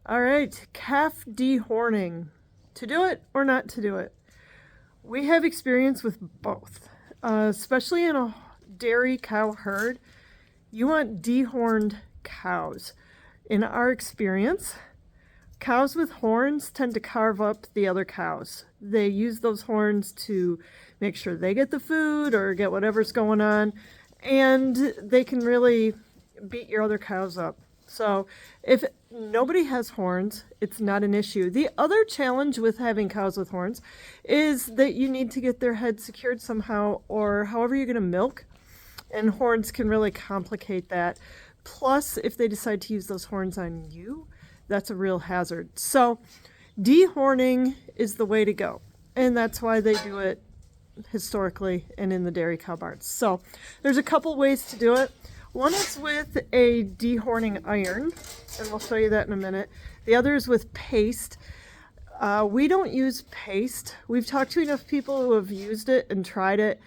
All right, calf dehorning. To do it or not to do it? We have experience with both, especially in a dairy cow herd. You want dehorned cows. In our experience, cows with horns tend to carve up the other cows. They use those horns to make sure they get the food or get whatever's going on, and they can really beat your other cows up. So if nobody has horns, it's not an issue. The other challenge with having cows with horns is that you need to get their head secured somehow, or however you're going to milk, and horns can really complicate that. Plus, if they decide to use those horns on you, that's a real hazard. So dehorning is the way to go, and that's why they do it historically and in the dairy cow barns. So there's a couple ways to do it. One is with a dehorning iron, and we'll show you that in a minute. The other is with paste. We don't use paste. We've talked to enough people who have used it and tried it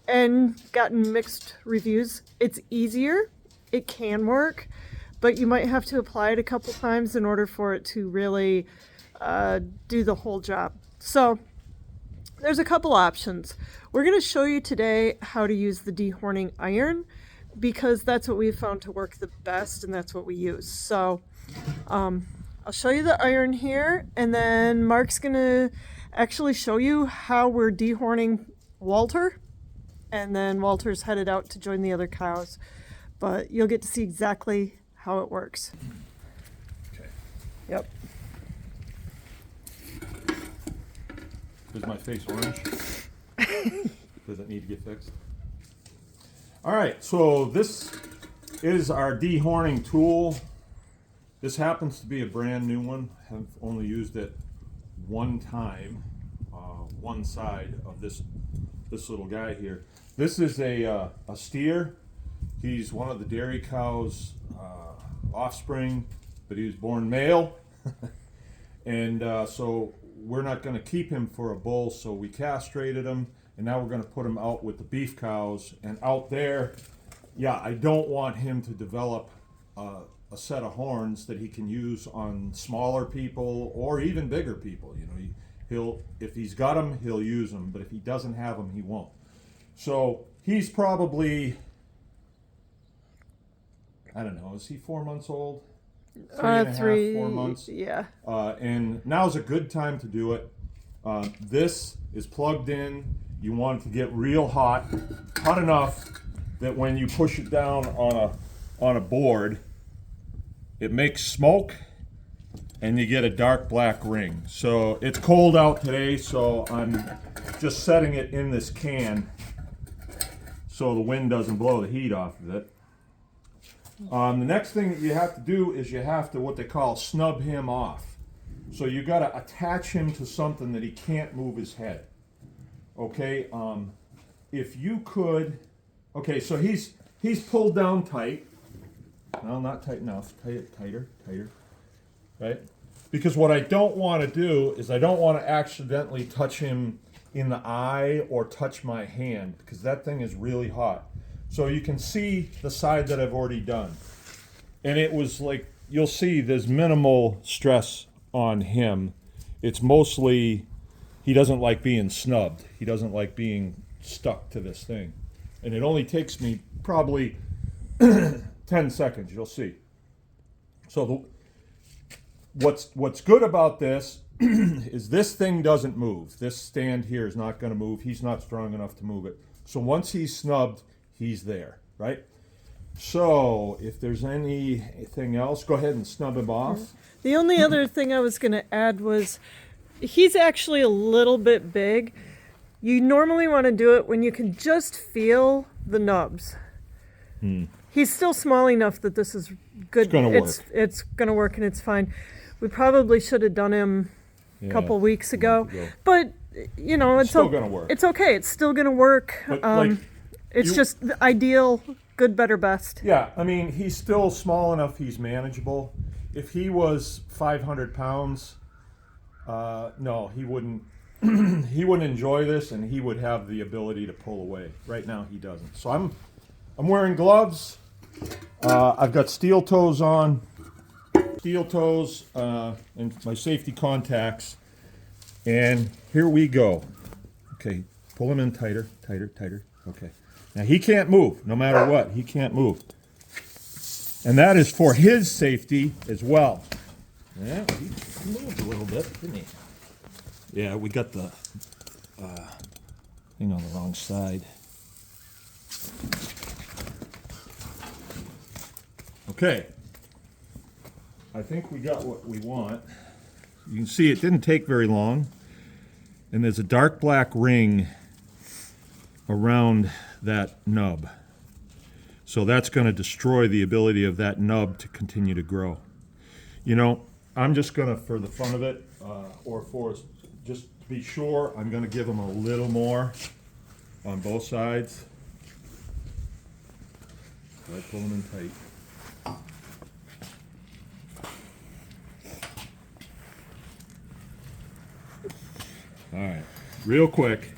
and gotten mixed reviews. It's easier, it can work, but you might have to apply it a couple times in order for it to really do the whole job. So there's a couple options. We're going to show you today how to use the dehorning iron, because that's what we've found to work the best, and that's what we use. So I'll show you the iron here, and then Mark's gonna actually show you how we're dehorning Walter, and then Walter's headed out to join the other cows, but you'll get to see exactly how it works. Okay. Yep. Is my face orange? Does it need to get fixed? All right, so this is our dehorning tool. This happens to be a brand new one. I've only used it one time, one side of this little guy here. This is a steer. He's one of the dairy cow's offspring, but he was born male. And so we're not going to keep him for a bull, so we castrated him. And now we're going to put him out with the beef cows. And out there, yeah, I don't want him to develop a set of horns that he can use on smaller people or even bigger people. You know, he'll if he's got them, he'll use them. But if he doesn't have them, he won't. So he's probably, I don't know, is he 4 months old? Three and a half, 4 months. Yeah. And now's a good time to do it. This is plugged in. You want it to get real hot enough that when you push it down on a board, it makes smoke and you get a dark black ring. So it's cold out today, so I'm just setting it in this can so the wind doesn't blow the heat off of it. The next thing that you have to do is you have to what they call snub him off. So you got to attach him to something that he can't move his head. Okay, if you could, okay, so he's pulled down tight. No, not tight enough. Tighter, right? Because what I don't want to do is I don't want to accidentally touch him in the eye or touch my hand, because that thing is really hot. So you can see the side that I've already done. And it was like, you'll see there's minimal stress on him. It's mostly, he doesn't like being snubbed. He doesn't like being stuck to this thing. And it only takes me probably 10 seconds, you'll see. So what's good about this is this thing doesn't move. This stand here is not gonna move. He's not strong enough to move it. So once he's snubbed, he's there, right? So if there's anything else, go ahead and snub him off. The only other thing I was going to add was he's actually a little bit big. You normally want to do it when you can just feel the nubs. He's still small enough that this is good. It's going to work. It's going to work and it's fine. We probably should have done him a couple weeks ago. But, you know, it's still going to work. It's okay. It's still going to work. But, it's just the ideal, good, better, best. Yeah, I mean, he's still small enough, he's manageable. If he was 500 pounds, no, he wouldn't. He wouldn't enjoy this, and he would have the ability to pull away. Right now, he doesn't. So I'm wearing gloves. I've got steel toes on. steel toes and my safety contacts. And here we go. Okay, pull him in tighter, tighter, tighter. Okay. Now he can't move, no matter what. He can't move. And that is for his safety as well. Yeah, he moved a little bit, didn't he? Yeah, we got the thing on the wrong side. Okay. I think we got what we want. You can see it didn't take very long. And there's a dark black ring around that nub. So that's going to destroy the ability of that nub to continue to grow. You know, I'm just going to, for the fun of it, or for just to be sure, I'm going to give them a little more on both sides. So I pull them in tight. All right, real quick.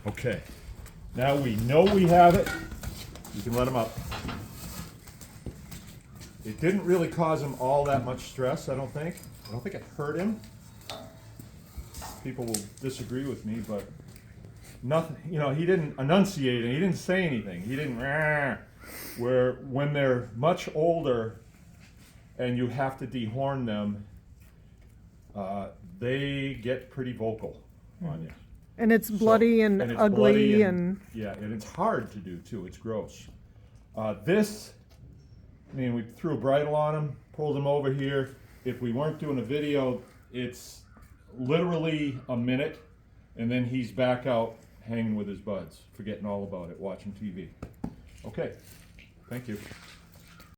Okay, now we know we have it. You can let him up. It didn't really cause him all that much stress, I don't think. I don't think it hurt him. People will disagree with me, but nothing, you know, he didn't enunciate and he didn't say anything. He didn't, where when they're much older and you have to dehorn them, they get pretty vocal on you. And it's bloody and it's ugly bloody and yeah, and it's hard to do too. It's gross. This, I mean, we threw a bridle on him, pulled him over here. If we weren't doing a video, it's literally a minute, and then he's back out hanging with his buds, forgetting all about it, watching TV. Okay, thank you.